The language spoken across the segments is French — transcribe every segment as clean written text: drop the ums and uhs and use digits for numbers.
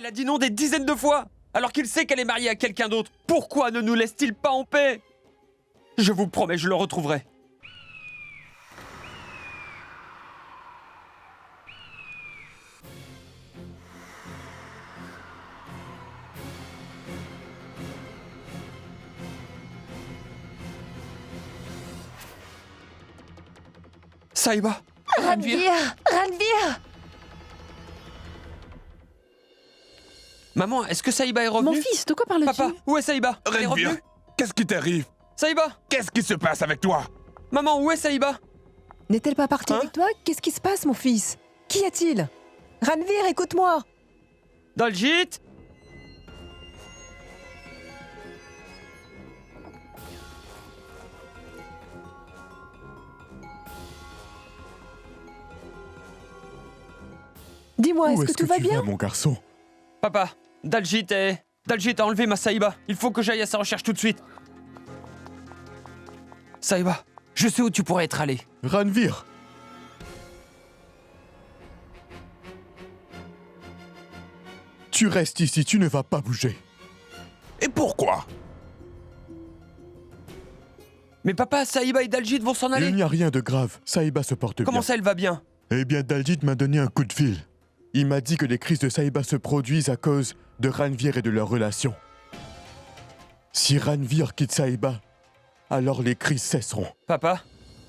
a dit non des dizaines de fois, alors qu'il sait qu'elle est mariée à quelqu'un d'autre. Pourquoi ne nous laisse-t-il pas en paix? Je vous promets, je le retrouverai. Saïba! Ranveer! Ranveer! Maman, est-ce que Saïba est revenue? Mon fils, de quoi parles-tu? Papa, où est Saïba? Elle est Ranveer, revenue? qu'est-ce qui t'arrive? Saïba! Qu'est-ce qui se passe avec toi? Maman, où est Saïba? N'est-elle pas partie Hein? avec toi? Qu'est-ce qui se passe, mon fils? Qu'y a-t-il? Ranveer, écoute-moi! Daljit! Dis-moi, Où est-ce que tout va tu bien? vas, mon garçon? Papa, Daljit a enlevé ma Saïba. Il faut que j'aille à sa recherche tout de suite. Saïba, je sais où tu pourrais être allé. Ranveer! Tu restes ici, tu ne vas pas bouger. Et pourquoi? Mais papa, Saïba et Daljit vont s'en Il aller. n'y a rien de grave. Saïba se porte Comment bien. ça, elle va bien? Eh bien, Daljit m'a donné un coup de fil. Il m'a dit que les crises de Saïba se produisent à cause de Ranveer et de leur relation. Si Ranveer quitte Saïba, alors les crises cesseront. Papa,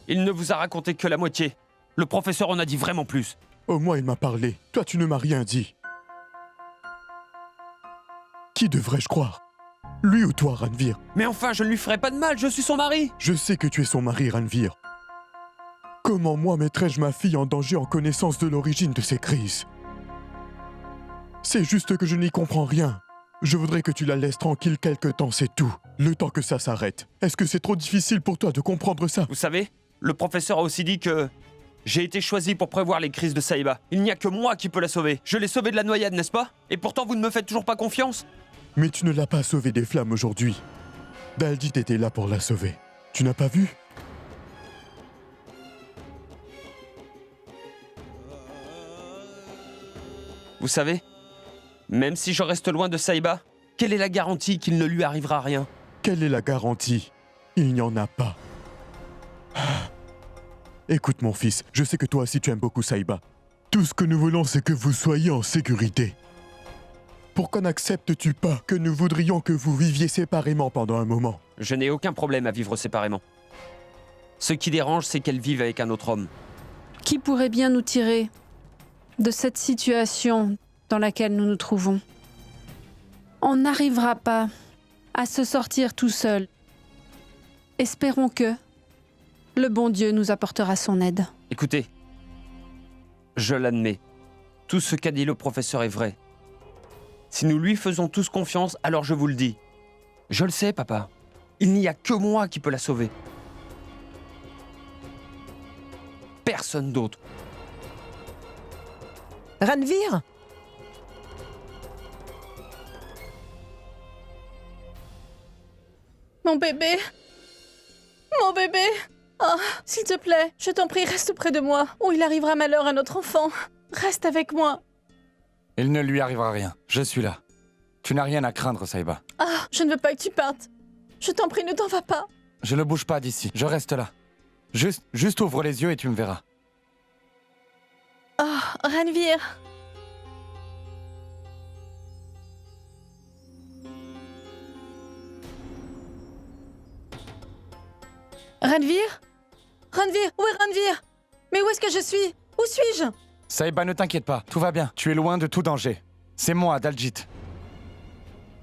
il ne vous a raconté que la moitié. Le professeur en a dit vraiment plus. Au moins, il m'a parlé. Toi, tu ne m'as rien dit. Qui devrais-je croire? Lui ou toi, Ranveer? Mais enfin, je ne lui ferai pas de mal, je suis son mari. Je sais que tu es son mari, Ranveer. Comment moi mettrais-je ma fille en danger en connaissance de l'origine de ces crises? C'est juste que je n'y comprends rien. Je voudrais que tu la laisses tranquille quelque temps, c'est tout. Le temps que ça s'arrête. Est-ce que c'est trop difficile pour toi de comprendre ça? Vous savez, le professeur a aussi dit que j'ai été choisi pour prévoir les crises de Saïba. Il n'y a que moi qui peux la sauver. Je l'ai sauvée de la noyade, n'est-ce pas? Et pourtant, vous ne me faites toujours pas confiance? Mais tu ne l'as pas sauvée des flammes aujourd'hui. Daljit était là pour la sauver. Tu n'as pas vu? Vous savez, même si je reste loin de Saïba, quelle est la garantie qu'il ne lui arrivera rien? Quelle est la garantie? Il n'y en a pas. Écoute mon fils, je sais que toi aussi tu aimes beaucoup Saïba. Tout ce que nous voulons, c'est que vous soyez en sécurité. Pourquoi n'acceptes-tu pas que nous voudrions que vous viviez séparément pendant un moment? Je n'ai aucun problème à vivre séparément. Ce qui dérange, c'est qu'elle vive avec un autre homme. Qui pourrait bien nous tirer de cette situation dans laquelle nous nous trouvons? On n'arrivera pas à se sortir tout seul. Espérons que le bon Dieu nous apportera son aide. Écoutez, je l'admets. Tout ce qu'a dit le professeur est vrai. Si nous lui faisons tous confiance, alors je vous le dis. Je le sais, papa. Il n'y a que moi qui peux la sauver. Personne d'autre. Ranveer? Mon bébé! Mon bébé! Oh, s'il te plaît, je t'en prie, reste près de moi, ou il arrivera malheur à notre enfant. Reste avec moi. Il ne lui arrivera rien. Je suis là. Tu n'as rien à craindre, Saïba. Ah, je ne veux pas que tu partes. Je t'en prie, ne t'en vas pas. Je ne bouge pas d'ici. Je reste là. Juste ouvre les yeux et tu me verras. Oh, Ranveer! Ranveer? Ranveer? Où est Ranveer? Mais où est-ce que je suis? Où suis-je? Saïba, ne t'inquiète pas. Tout va bien. Tu es loin de tout danger. C'est moi, Daljit.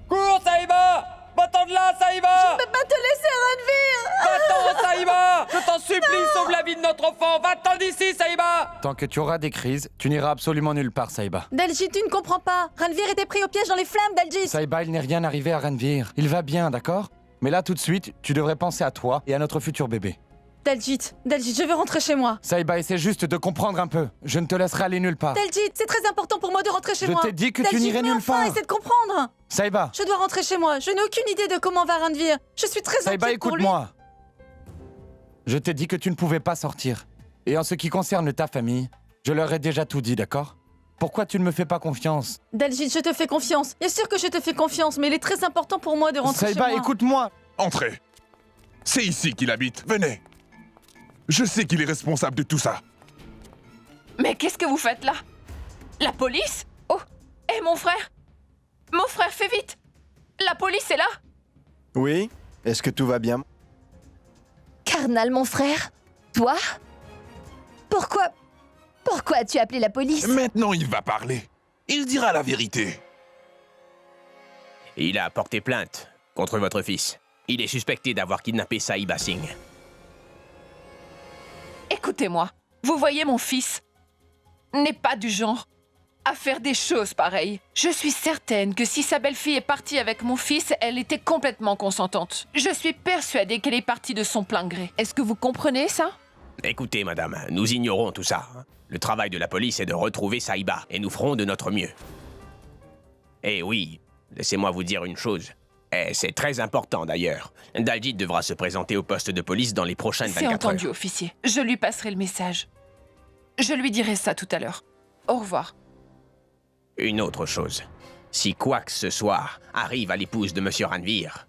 Cours, Saïba! Va-t'en de là, Saïba! Je peux pas te laisser, Ranveer! Va-t'en, Saïba! Je t'en supplie, sauve la vie de notre enfant! Va-t'en d'ici, Saïba! Tant que tu auras des crises, tu n'iras absolument nulle part, Saïba. Daljit, tu ne comprends pas. Ranveer était pris au piège dans les flammes, Daljit. Saïba, il n'est rien arrivé à Ranveer. Il va bien, d'accord? Mais là, tout de suite, tu devrais penser à toi et à notre futur bébé. Daljit, je veux rentrer chez moi. Saïba, essaie juste de comprendre un peu. Je ne te laisserai aller nulle part. Daljit, c'est très important pour moi de rentrer chez Je moi. t'ai dit que tu Daljit, n'irais mais nulle enfin, part. essaie de comprendre. Saïba, Je dois rentrer chez moi. Je n'ai aucune idée de comment va Ranveer. Je suis très Saïba, inquiète pour lui. écoute-moi. Je t'ai dit que tu ne pouvais pas sortir. Et en ce qui concerne ta famille, je leur ai déjà tout dit, d'accord? Pourquoi tu ne me fais pas confiance? Daljit, je te fais confiance. Bien sûr que je te fais confiance, mais il est très important pour moi de rentrer chez Saïba, moi. écoute-moi. Entrez. C'est ici qu'il habite. Venez. Je sais qu'il est responsable de tout ça. Mais qu'est-ce que vous faites là? La police? Oh, hé mon frère! Mon frère, fais vite! La police est là! Oui? Est-ce que tout va bien? Carnal, mon frère? Toi? Pourquoi as-tu appelé la police? Maintenant, il va parler. Il dira la vérité. Il a porté plainte contre votre fils. Il est suspecté d'avoir kidnappé Saïba Singh. Écoutez-moi, vous voyez mon fils n'est pas du genre à faire des choses pareilles. Je suis certaine que si sa belle-fille est partie avec mon fils, elle était complètement consentante. Je suis persuadée qu'elle est partie de son plein gré. Est-ce que vous comprenez ça? Écoutez, madame, nous ignorons tout ça. Le travail de la police est de retrouver Saïba, et nous ferons de notre mieux. Et oui, laissez-moi vous dire une chose. Et c'est très important d'ailleurs. Daljit devra se présenter au poste de police dans les prochaines 24 C'est heures. entendu, officier. Je lui passerai le message. Je lui dirai ça tout à l'heure. Au revoir. Une autre chose. Si quoi que ce soit arrive à l'épouse de Monsieur Ranvir,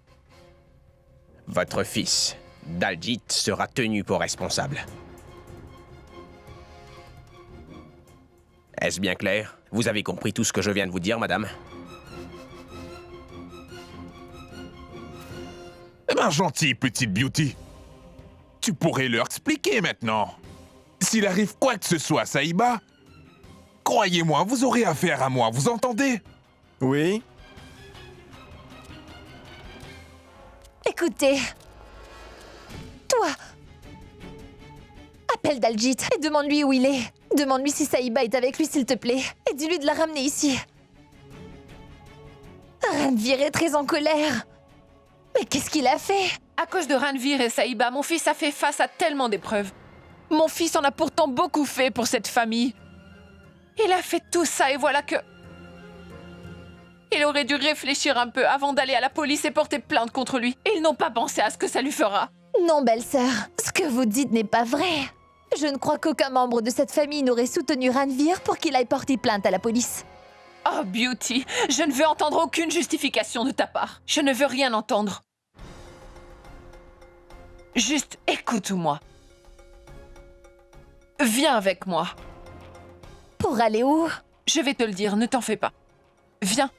votre fils, Daljit, sera tenu pour responsable. Est-ce bien clair? Vous avez compris tout ce que je viens de vous dire, madame? Eh ben, gentil, petite Beauty. Tu pourrais leur expliquer maintenant. S'il arrive quoi que ce soit à Saïba, croyez-moi, vous aurez affaire à moi, vous entendez? Oui? Écoutez. Toi. Appelle Daljit et demande-lui où il est. Demande-lui si Saïba est avec lui, s'il te plaît. Et dis-lui de la ramener ici. Ranvir est très en colère. Mais qu'est-ce qu'il a fait? À cause de Ranvir et Saïba, mon fils a fait face à tellement d'épreuves. Mon fils en a pourtant beaucoup fait pour cette famille. Il a fait tout ça et voilà que... Il aurait dû réfléchir un peu avant d'aller à la police et porter plainte contre lui. Ils n'ont pas pensé à ce que ça lui fera. Non, belle-sœur. Ce que vous dites n'est pas vrai. Je ne crois qu'aucun membre de cette famille n'aurait soutenu Ranvir pour qu'il aille porter plainte à la police. Oh, Beauty, je ne veux entendre aucune justification de ta part. Je ne veux rien entendre. Juste écoute-moi. Viens avec moi. Pour aller où? Je vais te le dire, ne t'en fais pas. Viens.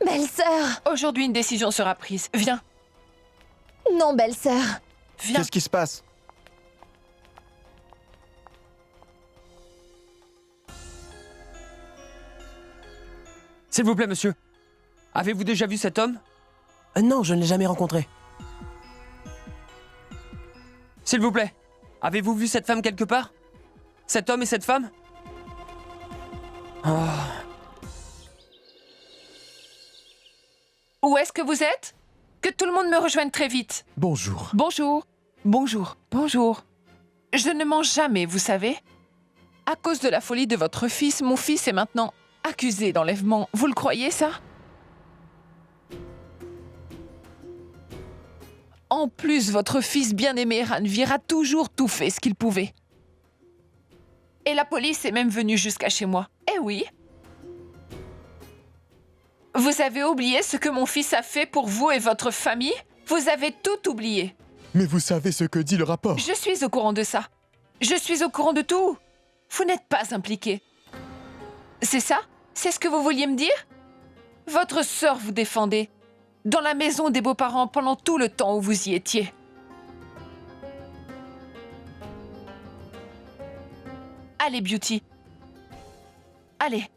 Belle-sœur! Aujourd'hui, une décision sera prise. Viens. Non, belle-sœur. Viens. Qu'est-ce qui se passe? S'il vous plaît, monsieur. Avez-vous déjà vu cet homme? Non, je ne l'ai jamais rencontré. S'il vous plaît. Avez-vous vu cette femme quelque part? Cet homme et cette femme? Oh. Où est-ce que vous êtes? Que tout le monde me rejoigne très vite. Bonjour. Bonjour. Bonjour. Bonjour. Je ne mange jamais, vous savez. À cause de la folie de votre fils, mon fils est maintenant accusé d'enlèvement. Vous le croyez, ça? En plus, votre fils bien-aimé Ranvir a toujours tout fait ce qu'il pouvait. Et la police est même venue jusqu'à chez moi. Eh oui. Vous avez oublié ce que mon fils a fait pour vous et votre famille? Vous avez tout oublié. Mais vous savez ce que dit le rapport? Je suis au courant de ça. Je suis au courant de tout. Vous n'êtes pas impliqué. C'est ça? C'est ce que vous vouliez me dire? Votre sœur vous défendait. Dans la maison des beaux-parents pendant tout le temps où vous y étiez. Allez, Beauty. Allez.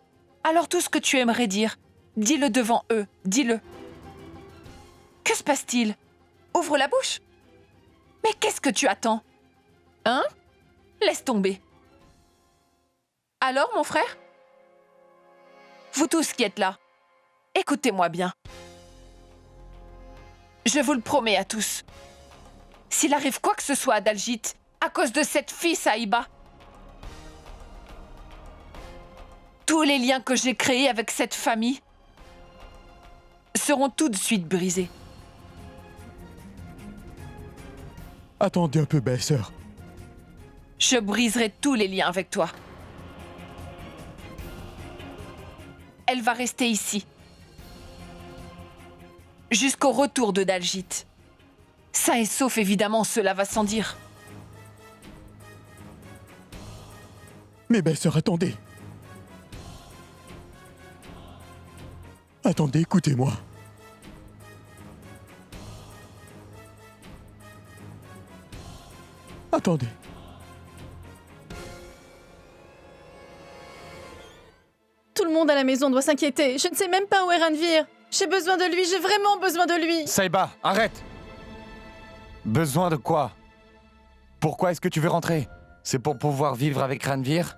Alors tout ce que tu aimerais dire, dis-le devant eux. Dis-le. Que se passe-t-il? Ouvre la bouche. Mais qu'est-ce que tu attends? Hein? Laisse tomber. Alors, mon frère? Vous tous qui êtes là, écoutez-moi bien. Je vous le promets à tous. S'il arrive quoi que ce soit à Daljit, à cause de cette fille Saïba, tous les liens que j'ai créés avec cette famille seront tout de suite brisés. Attendez un peu, belle-sœur. Je briserai tous les liens avec toi. elle va rester ici. Jusqu'au retour de Daljit. Sain et sauf, évidemment, cela va sans dire. Mes belles-sœurs, attendez. Attendez, écoutez-moi. Attendez. Tout le monde à la maison doit s'inquiéter. Je ne sais même pas où est Ranvir. J'ai besoin de lui, j'ai vraiment besoin de lui. Saïba, arrête! Besoin de quoi? Pourquoi est-ce que tu veux rentrer? C'est pour pouvoir vivre avec Ranvir?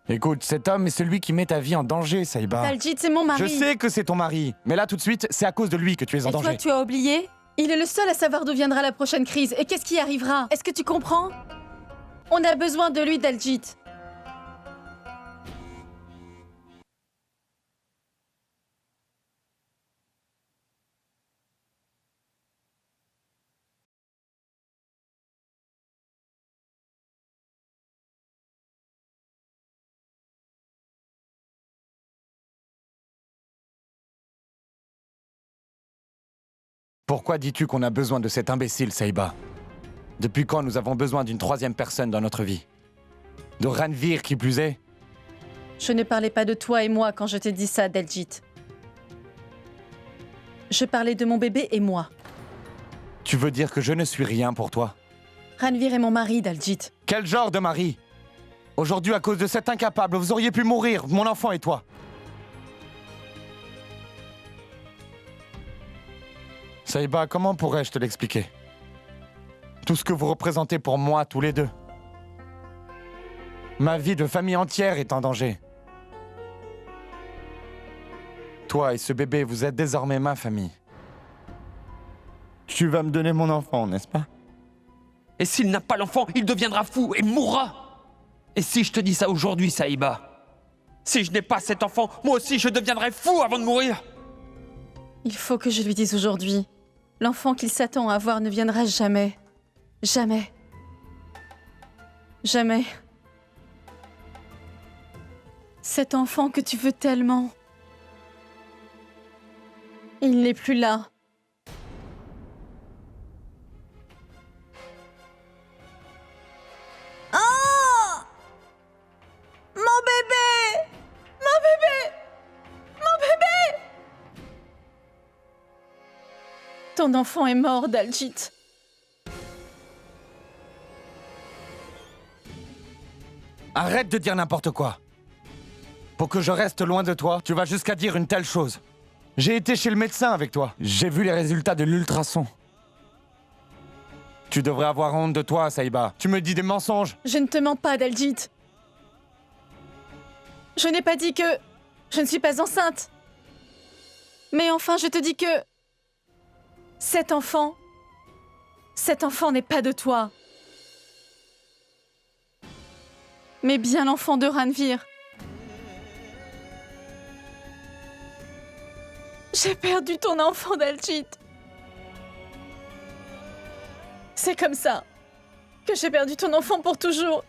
Écoute, cet homme est celui qui met ta vie en danger, Saïba. Daljit, c'est mon mari. Je sais que c'est ton mari, mais là tout de suite, c'est à cause de lui que tu es en Et danger. toi, tu as oublié? Il est le seul à savoir d'où viendra la prochaine crise et qu'est-ce qui arrivera. Est-ce que tu comprends? On a besoin de lui, Daljit. Pourquoi dis-tu qu'on a besoin de cet imbécile, Saïba? Depuis quand nous avons besoin d'une troisième personne dans notre vie? De Ranvir qui plus est? Je ne parlais pas de toi et moi quand je t'ai dit ça, Daljit. Je parlais de mon bébé et moi. Tu veux dire que je ne suis rien pour toi? Ranvir est mon mari, Daljit. Quel genre de mari? Aujourd'hui, à cause de cet incapable, vous auriez pu mourir, mon enfant et toi. Saïba, comment pourrais-je te l'expliquer? Tout ce que vous représentez pour moi, tous les deux. Ma vie de famille entière est en danger. Toi et ce bébé, vous êtes désormais ma famille. Tu vas me donner mon enfant, n'est-ce pas? Et s'il n'a pas l'enfant, il deviendra fou et mourra. Et si je te dis ça aujourd'hui, Saïba, si je n'ai pas cet enfant, moi aussi je deviendrai fou avant de mourir. Il faut que je lui dise aujourd'hui. L'enfant qu'il s'attend à avoir ne viendra jamais. Jamais. Jamais. Cet enfant que tu veux tellement. Il n'est plus là. Oh! Mon bébé! Mon bébé! Mon bébé! Ton enfant est mort, Daljit. Arrête de dire n'importe quoi. Pour que je reste loin de toi, tu vas jusqu'à dire une telle chose. J'ai été chez le médecin avec toi. J'ai vu les résultats de l'ultrason. Tu devrais avoir honte de toi, Saïba. Tu me dis des mensonges. Je ne te mens pas, Daljit. Je n'ai pas dit que je ne suis pas enceinte. Mais enfin, je te dis que cet enfant n'est pas de toi. Mais bien l'enfant de Ranvir. J'ai perdu ton enfant, Daljit. C'est comme ça que j'ai perdu ton enfant pour toujours.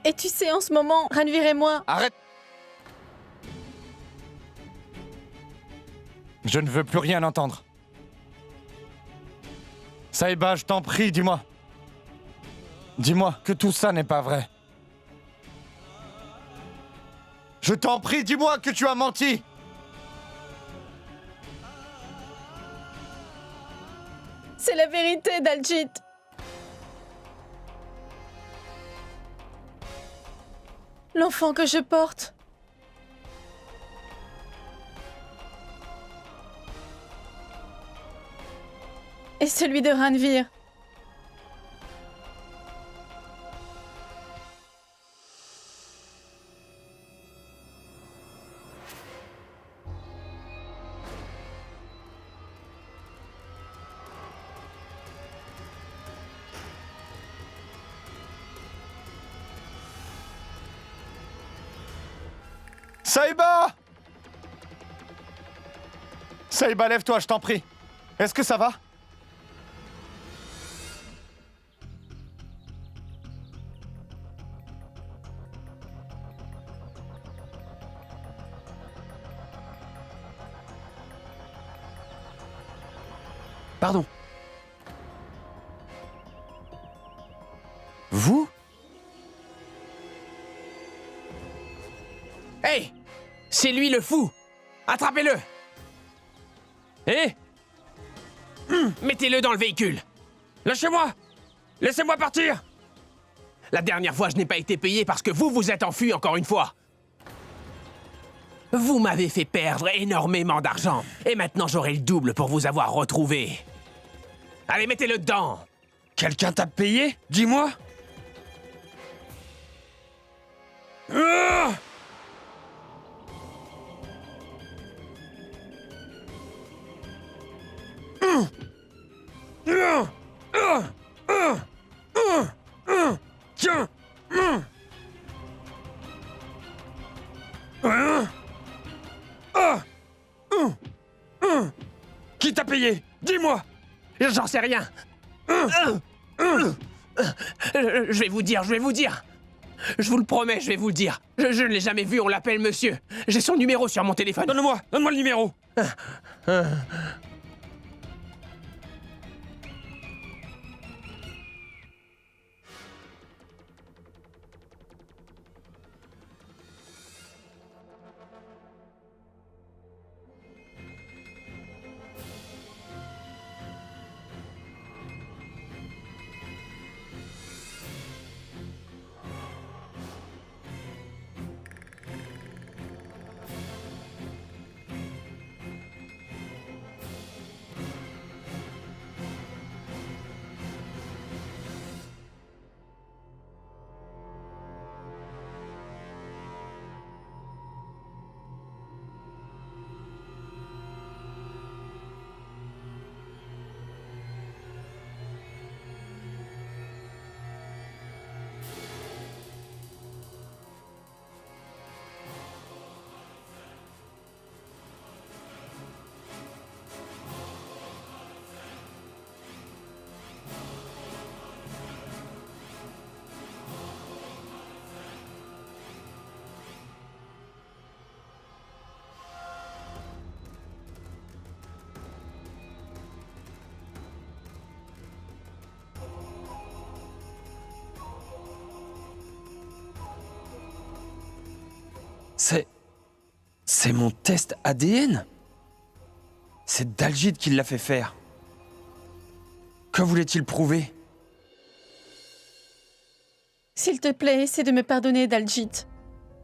Et tu sais, en ce moment, Ranvir et moi... Arrête! Je ne veux plus rien entendre. Saïba, je t'en prie, dis-moi. Dis-moi que tout ça n'est pas vrai. Je t'en prie, dis-moi que tu as menti. C'est la vérité, Daljit. L'enfant que je porte est celui de Ranvir. Saïba! Saïba, lève-toi, je t'en prie. Est-ce que ça va? Pardon. Vous? Hey! C'est lui le fou! Attrapez-le! Hé! Mettez-le dans le véhicule! Lâchez-moi! Laissez-moi partir! La dernière fois, je n'ai pas été payé parce que vous vous êtes enfui encore une fois. Vous m'avez fait perdre énormément d'argent. Et maintenant, j'aurai le double pour vous avoir retrouvé. Allez, mettez-le dedans! Quelqu'un t'a payé? Dis-moi! Ah! Tiens! Qui t'a payé? Dis-moi! J'en sais rien. Je vais vous dire. Je vous le promets, je vais vous le dire. Je ne l'ai jamais vu, on l'appelle monsieur. J'ai son numéro sur mon téléphone. Donne-moi le numéro! C'est mon test ADN? C'est Dalgid qui l'a fait faire. Que voulait-il prouver? S'il te plaît, essaie de me pardonner, Dalgid.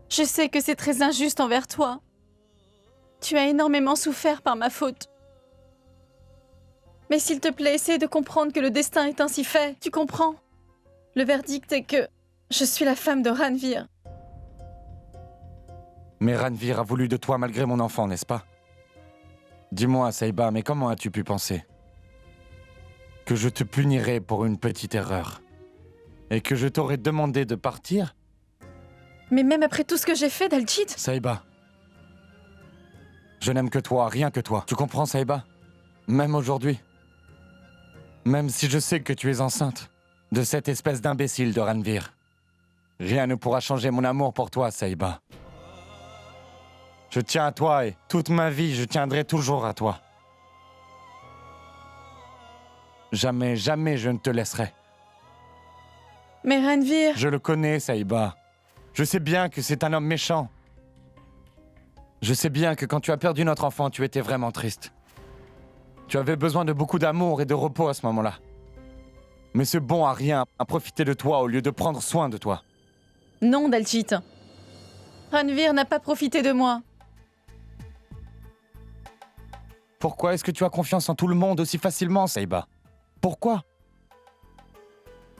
Je sais que c'est très injuste envers toi. Tu as énormément souffert par ma faute. Mais s'il te plaît, essaie de comprendre que le destin est ainsi fait. Tu comprends? Le verdict est que je suis la femme de Ranvir. Mais Ranvir a voulu de toi malgré mon enfant, n'est-ce pas? Dis-moi, Saïba, mais comment as-tu pu penser que je te punirais pour une petite erreur et que je t'aurais demandé de partir? Mais même après tout ce que j'ai fait, Dalgid? Saïba, je n'aime que toi, rien que toi. Tu comprends, Saïba? Même aujourd'hui. Même si je sais que tu es enceinte de cette espèce d'imbécile de Ranvir, rien ne pourra changer mon amour pour toi, Saïba. Je tiens à toi et toute ma vie, je tiendrai toujours à toi. Jamais, jamais je ne te laisserai. Mais Ranvir... Je le connais, Saïba. Je sais bien que c'est un homme méchant. Je sais bien que quand tu as perdu notre enfant, tu étais vraiment triste. Tu avais besoin de beaucoup d'amour et de repos à ce moment-là. Mais ce bon à rien a profité de toi au lieu de prendre soin de toi. Non, Dalgid. Ranvir n'a pas profité de moi. Pourquoi est-ce que tu as confiance en tout le monde aussi facilement, Saïba? Pourquoi?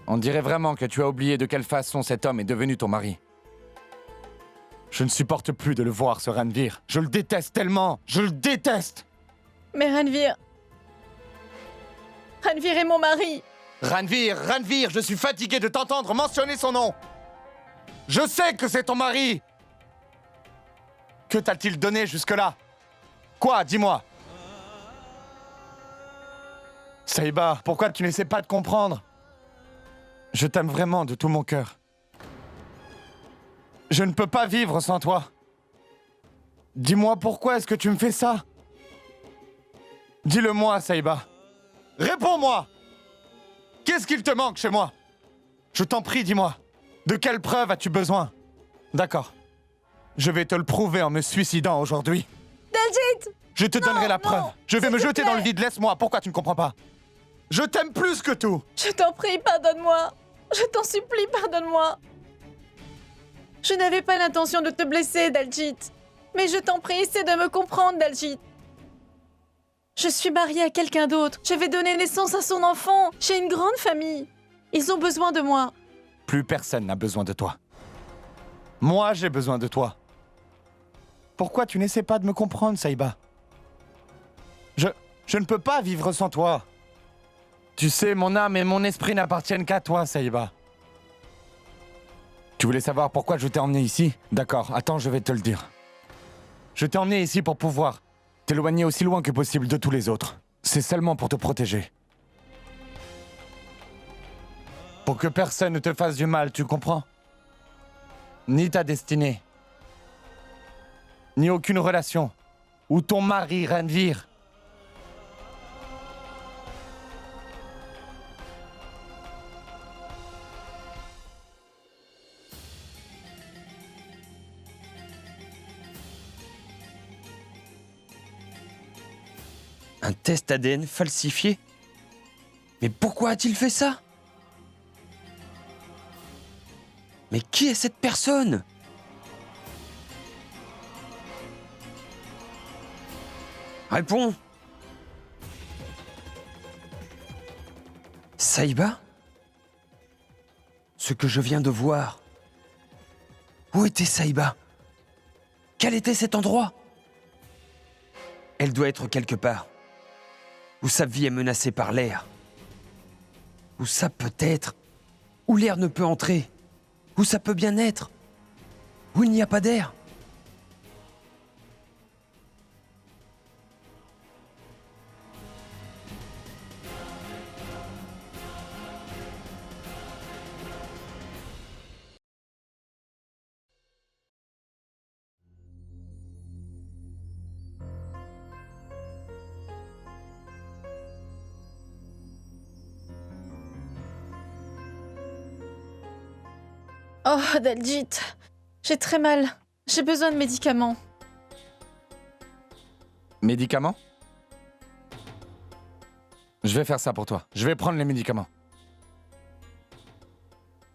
On dirait vraiment que tu as oublié de quelle façon cet homme est devenu ton mari. Je ne supporte plus de le voir, ce Ranvir. Je le déteste tellement. Je le déteste. Mais Ranvir... Ranvir est mon mari. Ranvir, Ranvir, je suis fatigué de t'entendre mentionner son nom. Je sais que c'est ton mari. Que t'a-t-il donné jusque-là? Quoi, dis-moi? Saïba, pourquoi tu n'essaies pas de comprendre? Je t'aime vraiment de tout mon cœur. Je ne peux pas vivre sans toi. Dis-moi pourquoi est-ce que tu me fais ça? Dis-le-moi, Saïba. Réponds-moi! Qu'est-ce qu'il te manque chez moi? Je t'en prie, dis-moi. De quelle preuve as-tu besoin? D'accord. Je vais te le prouver en me suicidant aujourd'hui. Daljit! Je te donnerai la preuve. Je vais me jeter dans le vide, laisse-moi. Pourquoi tu ne comprends pas? Je t'aime plus que tout. Je t'en prie, pardonne-moi. Je t'en supplie, pardonne-moi. Je n'avais pas l'intention de te blesser, Daljit. Mais je t'en prie, essaie de me comprendre, Daljit. Je suis mariée à quelqu'un d'autre. Je vais donner naissance à son enfant. J'ai une grande famille. Ils ont besoin de moi. Plus personne n'a besoin de toi. Moi, j'ai besoin de toi. Pourquoi tu n'essaies pas de me comprendre, Saïba? Je ne peux pas vivre sans toi. Tu sais, mon âme et mon esprit n'appartiennent qu'à toi, Saïba. Tu voulais savoir pourquoi je t'ai emmené ici? D'accord, attends, je vais te le dire. Je t'ai emmené ici pour pouvoir t'éloigner aussi loin que possible de tous les autres. C'est seulement pour te protéger. Pour que personne ne te fasse du mal, tu comprends? Ni ta destinée, ni aucune relation, ou ton mari, Ranvir. Un test ADN falsifié? Mais pourquoi a-t-il fait ça? Mais qui est cette personne? Réponds! Saïba? Ce que je viens de voir. Où était Saïba? Quel était cet endroit? Elle doit être quelque part. Où sa vie est menacée par l'air. Où ça peut être. Où l'air ne peut entrer. Où ça peut bien être. Où il n'y a pas d'air. Oh, Daljit, j'ai très mal. J'ai besoin de médicaments. Médicaments? Je vais faire ça pour toi. Je vais prendre les médicaments.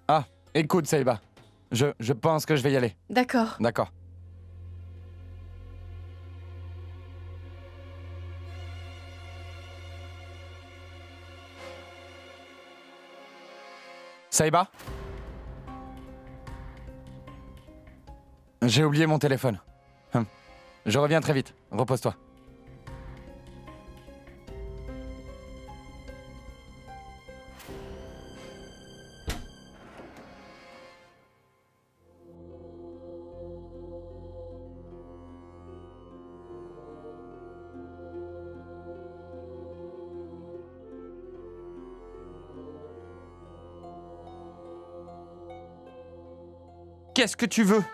Ah, écoute, Saïba. Je pense que je vais y aller. D'accord. D'accord. Saïba? J'ai oublié mon téléphone. Je reviens très vite. Repose-toi. Qu'est-ce que tu veux?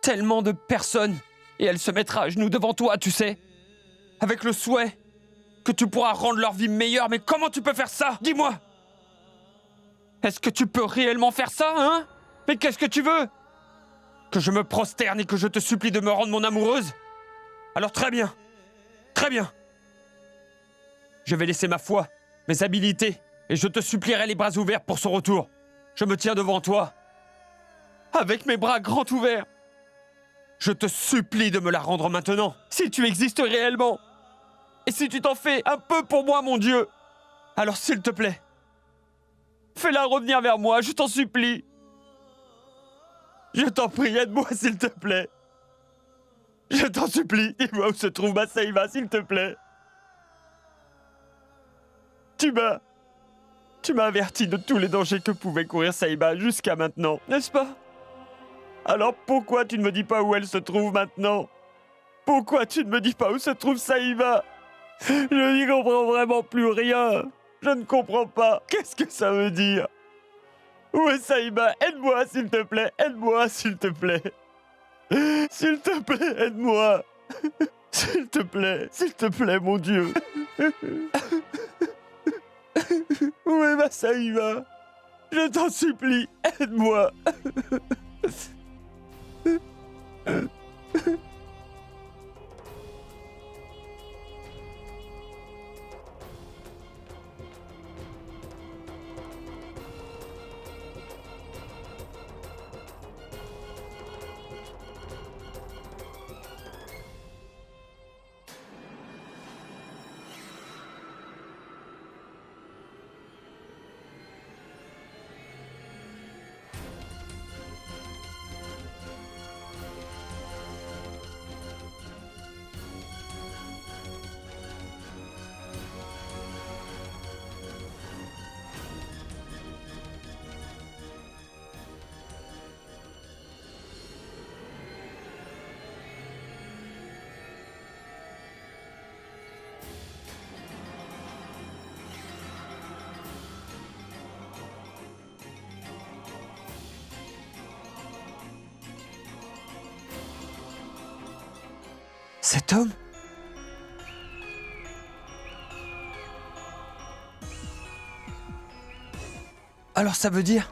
Tellement de personnes, et elle se mettra à genoux devant toi, tu sais, avec le souhait que tu pourras rendre leur vie meilleure, mais comment tu peux faire ça? Dis-moi! Est-ce que tu peux réellement faire ça, hein? Mais qu'est-ce que tu veux? Que je me prosterne et que je te supplie de me rendre mon amoureuse? Alors très bien, très bien. Je vais laisser ma foi, mes habilités, et je te supplierai les bras ouverts pour son retour. Je me tiens devant toi, avec mes bras grands ouverts. Je te supplie de me la rendre maintenant, si tu existes réellement. Et si tu t'en fais un peu pour moi, mon Dieu, alors s'il te plaît, fais-la revenir vers moi, je t'en supplie. Je t'en prie, aide-moi, s'il te plaît. Je t'en supplie, dis-moi où se trouve ma Saïba, s'il te plaît. Tu m'as averti de tous les dangers que pouvait courir Saïba jusqu'à maintenant, n'est-ce pas? Alors pourquoi tu ne me dis pas où elle se trouve maintenant? Pourquoi tu ne me dis pas où se trouve Saïba? Je n'y comprends vraiment plus rien. Je ne comprends pas. Qu'est-ce que ça veut dire? Où est Saïba? Aide-moi, s'il te plaît. Aide-moi, s'il te plaît. S'il te plaît, aide-moi. S'il te plaît, mon Dieu. Où est ma Saïba? Je t'en supplie, aide-moi. Cet homme? Alors ça veut dire...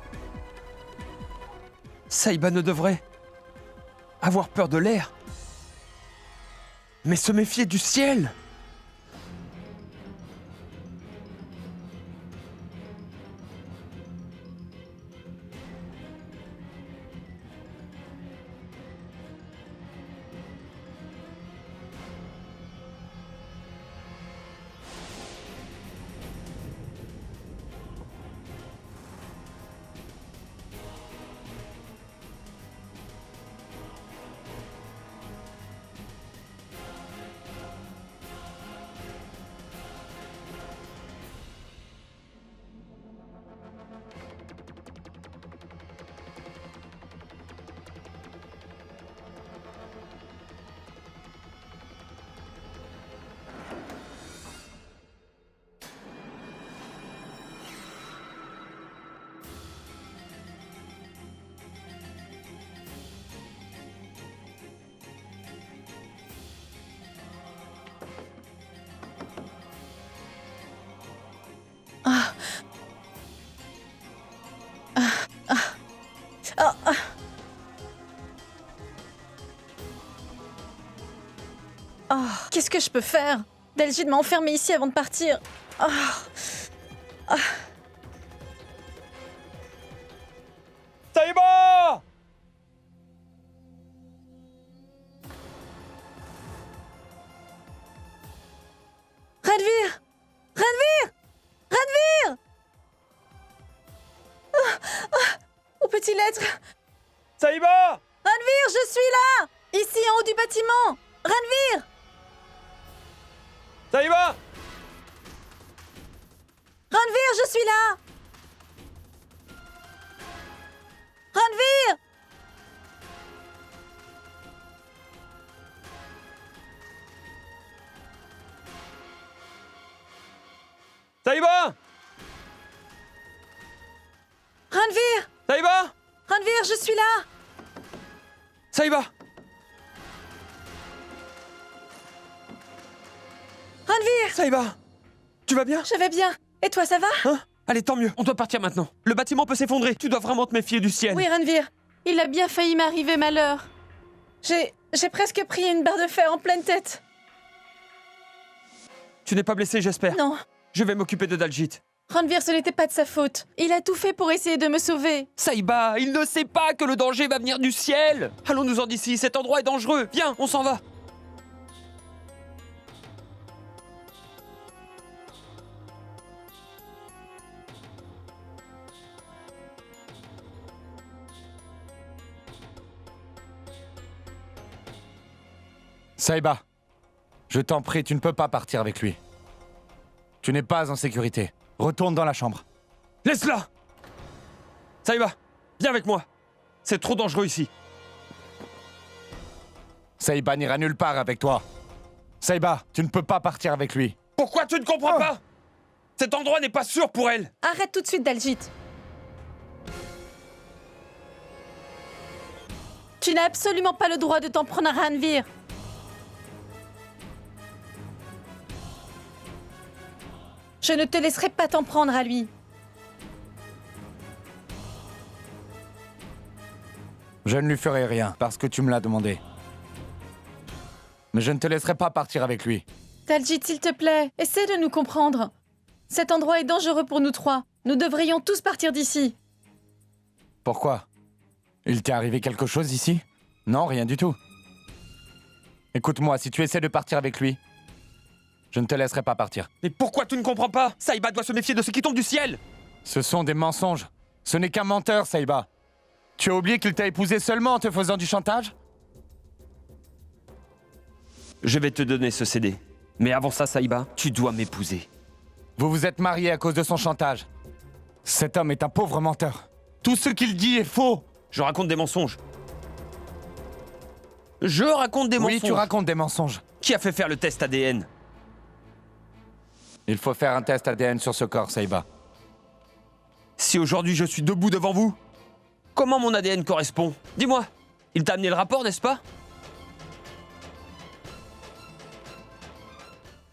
Saïba ne devrait avoir peur de l'air, mais se méfier du ciel. Qu'est-ce que je peux faire? Dalgid m'a enfermée ici avant de partir. Saïba! Ranveer! Ranveer! Ranveer! Au petit lettre. Saïba! Ranveer, je suis là! Ici, en haut du bâtiment! Ranveer! Saïba! Ranveer, je suis là! Ranveer! Saïba! Ranveer! Saïba! Ranveer, je suis là! Saïba! Ranveer! Saïba! Tu vas bien? Je vais bien. Et toi, ça va? Hein? Allez, tant mieux. On doit partir maintenant. Le bâtiment peut s'effondrer. Tu dois vraiment te méfier du ciel. Oui, Ranveer. Il a bien failli m'arriver malheur. J'ai presque pris une barre de fer en pleine tête. Tu n'es pas blessé, j'espère? Non. Je vais m'occuper de Dalgit. Ranveer, ce n'était pas de sa faute. Il a tout fait pour essayer de me sauver. Saïba, il ne sait pas que le danger va venir du ciel. Allons-nous-en d'ici. Cet endroit est dangereux. Viens, on s'en va. Saïba, je t'en prie, tu ne peux pas partir avec lui. Tu n'es pas en sécurité. Retourne dans la chambre. Laisse-la! Saïba, viens avec moi. C'est trop dangereux ici. Saïba n'ira nulle part avec toi. Saïba, tu ne peux pas partir avec lui. Pourquoi tu ne comprends pas? Cet endroit n'est pas sûr pour elle. Arrête tout de suite, Dalgit. Tu n'as absolument pas le droit de t'en prendre à Ranveer. Je ne te laisserai pas t'en prendre à lui. Je ne lui ferai rien parce que tu me l'as demandé. Mais je ne te laisserai pas partir avec lui. Daljit, s'il te plaît, essaie de nous comprendre. Cet endroit est dangereux pour nous trois. Nous devrions tous partir d'ici. Pourquoi? Il t'est arrivé quelque chose ici? Non, rien du tout. Écoute-moi, si tu essaies de partir avec lui, je ne te laisserai pas partir. Mais pourquoi tu ne comprends pas? Saïba doit se méfier de ce qui tombe du ciel. Ce sont des mensonges. Ce n'est qu'un menteur, Saïba. Tu as oublié qu'il t'a épousé seulement en te faisant du chantage? Je vais te donner ce CD. Mais avant ça, Saïba, tu dois m'épouser. Vous vous êtes mariés à cause de son chantage. Cet homme est un pauvre menteur. Tout ce qu'il dit est faux. Je raconte des mensonges. Je raconte des mensonges. Oui, tu racontes des mensonges. Qui a fait faire le test ADN? Il faut faire un test ADN sur ce corps, Saïba. Si aujourd'hui je suis debout devant vous, comment mon ADN correspond? Dis-moi, il t'a amené le rapport, n'est-ce pas?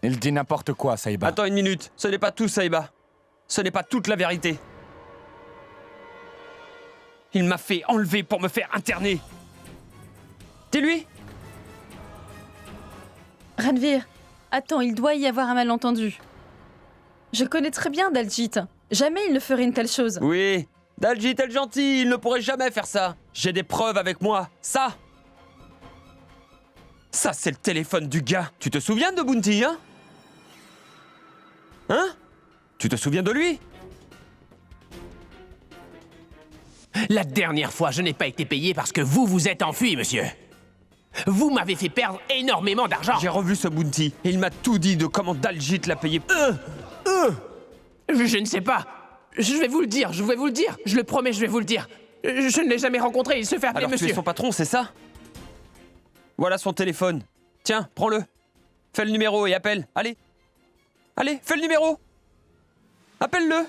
Il dit n'importe quoi, Saïba. Attends une minute, ce n'est pas tout, Saïba. Ce n'est pas toute la vérité. Il m'a fait enlever pour me faire interner. Dis-lui. Ranveer, attends, il doit y avoir un malentendu. Je connais très bien Daljit. Jamais il ne ferait une telle chose. Oui, Daljit est le gentil, il ne pourrait jamais faire ça. J'ai des preuves avec moi. Ça, c'est le téléphone du gars. Tu te souviens de Bounty, hein? Hein? Tu te souviens de lui? La dernière fois, je n'ai pas été payé parce que vous vous êtes enfui, monsieur. Vous m'avez fait perdre énormément d'argent. J'ai revu ce Bounty et il m'a tout dit de comment Daljit l'a payé. Je ne sais pas. Je vais vous le dire, je le promets, je vais vous le dire. Je ne l'ai jamais rencontré, il se fait appeler Alors monsieur. tu es son patron, c'est ça? Voilà son téléphone. Tiens, prends-le. Fais le numéro et appelle. Allez. Allez, fais le numéro. Appelle-le.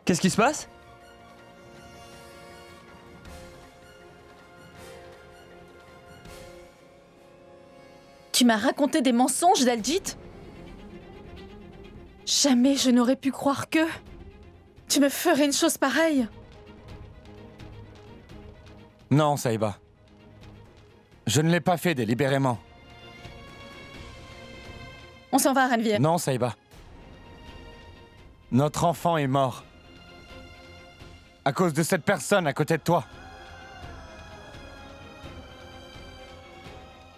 Qu'est-ce qui se passe? Tu m'as raconté des mensonges, Daljit? Jamais je n'aurais pu croire que... Tu me ferais une chose pareille. Non, Saïba. Je ne l'ai pas fait délibérément. On s'en va, Ranveer. Non, Saïba. Notre enfant est mort. À cause de cette personne à côté de toi.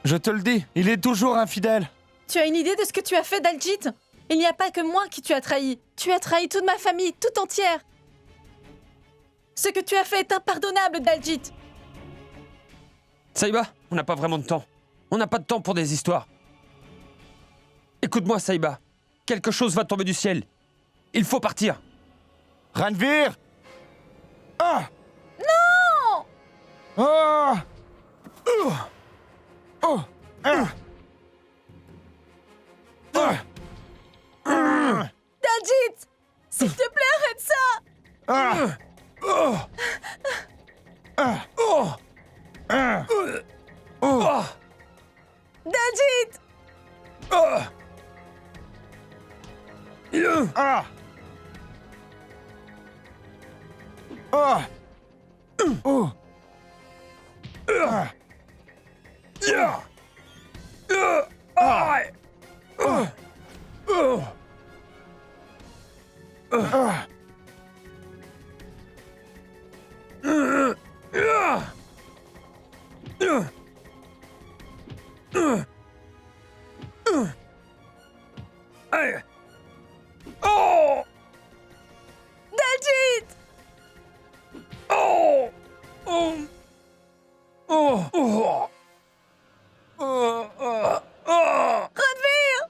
Je te le dis, il est toujours infidèle. Tu as une idée de ce que tu as fait, Daljit? Il n'y a pas que moi qui tu as trahi. Tu as trahi toute ma famille, tout entière. Ce que tu as fait est impardonnable, Daljit. Saïba, on n'a pas vraiment de temps. On n'a pas de temps pour des histoires. Écoute-moi, Saïba. Quelque chose va tomber du ciel. Il faut partir. Ranveer! Ah! Non! Ah! Oh! Ah! Daljit! S'il te plaît, arrête ça! Ah! Daljit! Daljit! Ranveer!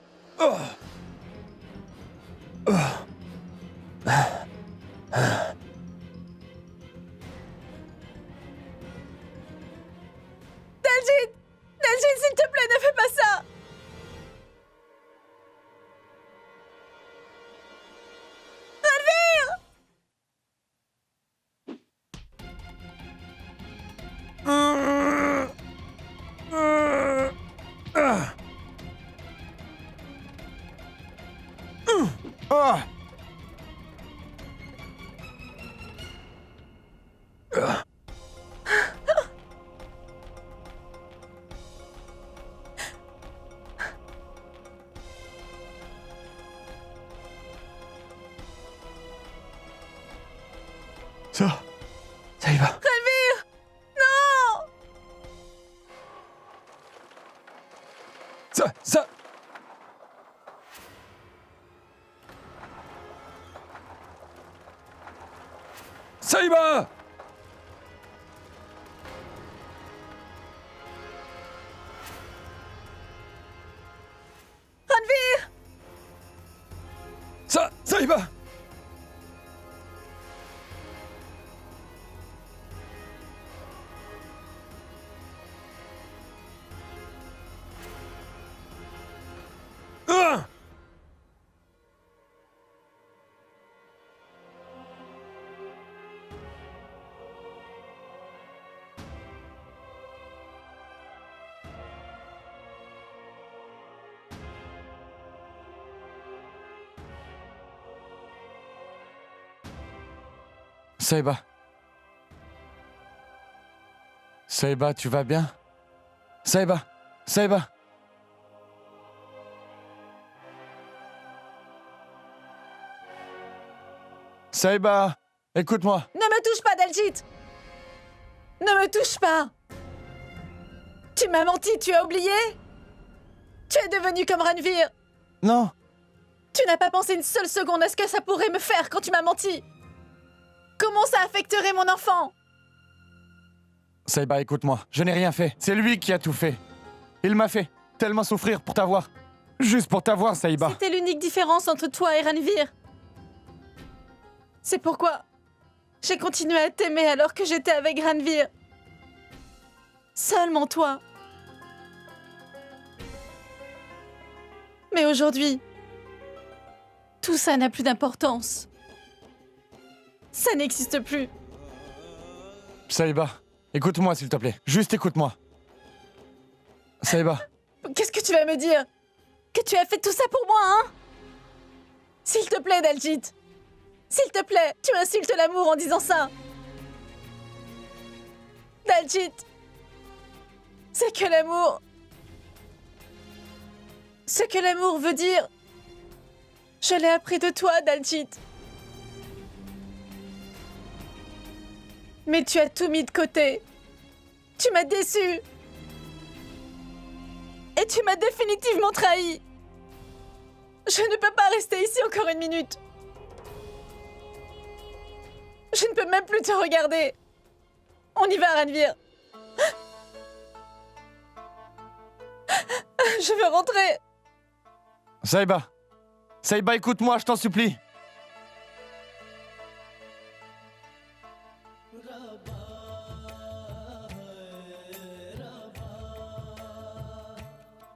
Daljit! Daljit, s'il te plaît, ne fais pas ça! Ça y va. Ranveer! Non! Ça Saïba! Ranveer! Ça y va! Saïba. Saïba, tu vas bien? Saïba. Saïba. Saïba, écoute-moi. Ne me touche pas, Daljit! Ne me touche pas! Tu m'as menti, tu as oublié? Tu es devenu comme Ranveer! Non. Tu n'as pas pensé une seule seconde à ce que ça pourrait me faire quand tu m'as menti! Comment ça affecterait mon enfant? Saïba, écoute-moi. Je n'ai rien fait. C'est lui qui a tout fait. Il m'a fait tellement souffrir pour t'avoir. Juste pour t'avoir, Saïba. C'était l'unique différence entre toi et Ranveer. C'est pourquoi j'ai continué à t'aimer alors que j'étais avec Ranveer. Seulement toi. Mais aujourd'hui, tout ça n'a plus d'importance. Ça n'existe plus. Saïba, écoute-moi s'il te plaît. Juste écoute-moi. Saïba. Qu'est-ce que tu vas me dire? Que tu as fait tout ça pour moi, hein? S'il te plaît, Daljit. S'il te plaît, tu insultes l'amour en disant ça. Daljit. C'est que l'amour... Ce que l'amour veut dire... Je l'ai appris de toi, Daljit. Mais tu as tout mis de côté. Tu m'as déçu. Et tu m'as définitivement trahi. Je ne peux pas rester ici encore une minute. Je ne peux même plus te regarder. On y va, Ranveer. Je veux rentrer. Saïba. Saïba, écoute-moi, je t'en supplie.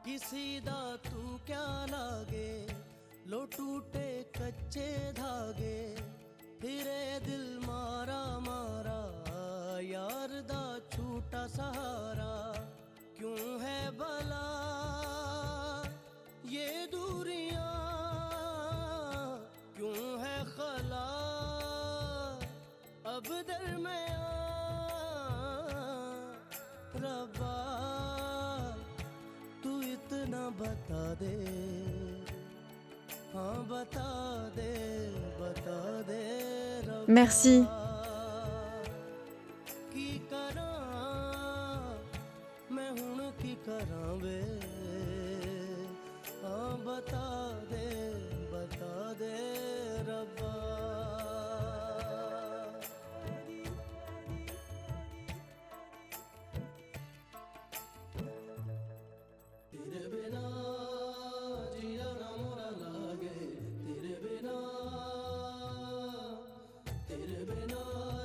किसी दा तू क्या लागे लो टूटे कच्चे धागे फिरे दिल मारा मारा यार दा छूटा सहारा क्यों है भला ये दूरियां क्यों है खला अब दरमियां रब्बा तू इतना बता दे हाँ बता दे रब्बा Merci. की करा मैं हुण की करा वे हाँ बता दे रब्बा तेरे बिना जिया ना मोरा लागे तेरे बिना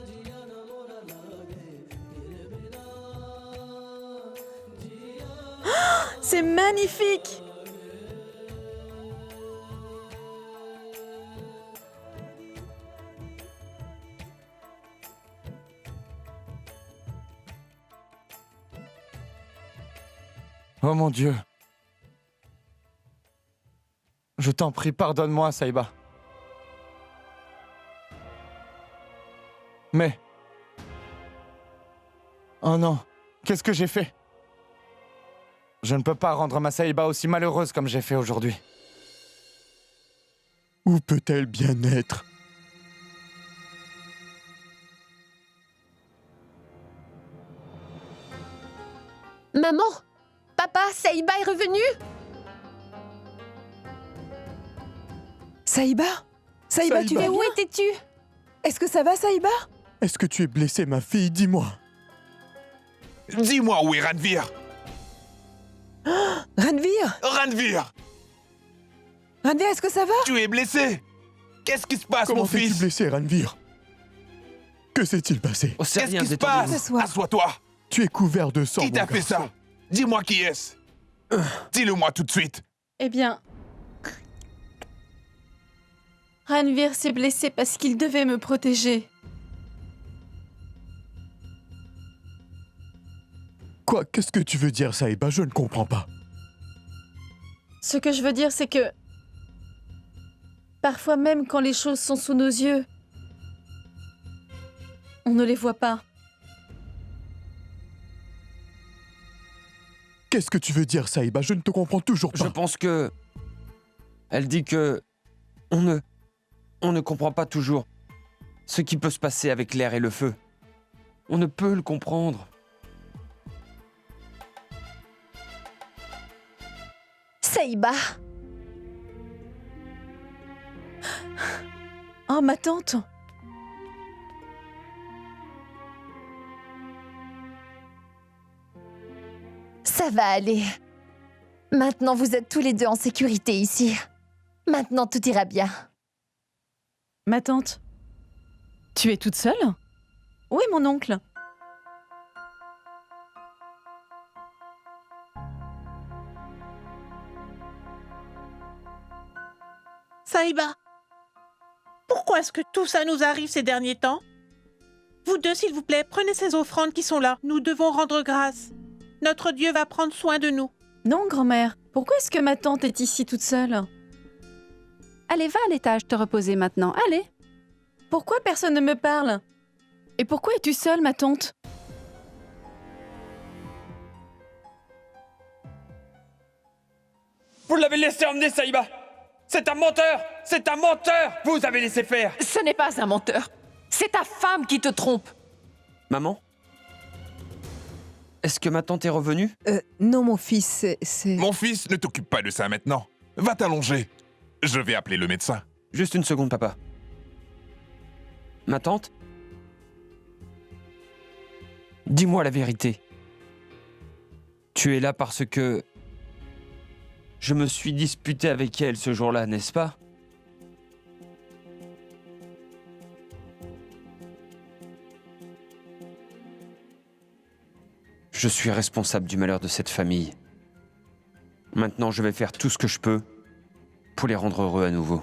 जिया ना मोरा लागे तेरे बिना C'est magnifique! Oh mon Dieu. Je t'en prie, pardonne-moi, Saïba. Mais... Oh non, qu'est-ce que j'ai fait? Je ne peux pas rendre ma Saïba aussi malheureuse comme j'ai fait aujourd'hui. Où peut-elle bien être? Maman? Papa, Saïba est revenu? Saïba? Saïba, tu Saïba. vas Mais où bien? étais-tu? Est-ce que ça va, Saïba? Est-ce que tu es blessée, ma fille? Dis-moi. Dis-moi où est Ranvir? Ranvir? Ranvir! Ranvir, est-ce que ça va? Tu es blessé? Qu'est-ce qui se passe, Comment mon t'es-tu fils? blessé, Ranvir? Que s'est-il passé? Oh, c'est Qu'est-ce rien, qui se détendez-vous. passe? S'asseoir. Assois-toi! Tu es couvert de sang, Qui mon t'a fait garçon. ça? Dis-moi qui est-ce? Dis-le-moi tout de suite. Eh bien... Ranvir s'est blessé parce qu'il devait me protéger. Quoi? Qu'est-ce que tu veux dire, Saïba? Je ne comprends pas. Ce que je veux dire, c'est que... Parfois même quand les choses sont sous nos yeux, on ne les voit pas. Qu'est-ce que tu veux dire, Saïba? Je ne te comprends toujours pas. Je pense que... Elle dit que... On ne comprend pas toujours ce qui peut se passer avec l'air et le feu. On ne peut le comprendre. Saïba. Oh, ma tante! Ça va aller. Maintenant, vous êtes tous les deux en sécurité ici. Maintenant, tout ira bien. Ma tante? Tu es toute seule? Où est mon oncle? Saïba, pourquoi est-ce que tout ça nous arrive ces derniers temps? Vous deux, s'il vous plaît, prenez ces offrandes qui sont là. Nous devons rendre grâce. Notre Dieu va prendre soin de nous. Non, grand-mère. Pourquoi est-ce que ma tante est ici toute seule? Allez, va à l'étage te reposer maintenant. Allez. Pourquoi personne ne me parle? Et pourquoi es-tu seule, ma tante? Vous l'avez laissé emmener, Saïba! C'est un menteur! C'est un menteur! Vous avez laissé faire! Ce n'est pas un menteur. C'est ta femme qui te trompe. Maman? Est-ce que ma tante est revenue? Non, mon fils, c'est... Mon fils, ne t'occupe pas de ça maintenant. Va t'allonger. Je vais appeler le médecin. Juste une seconde, papa. Ma tante? Dis-moi la vérité. Tu es là parce que... Je me suis disputé avec elle ce jour-là, n'est-ce pas? Je suis responsable du malheur de cette famille. Maintenant, je vais faire tout ce que je peux pour les rendre heureux à nouveau.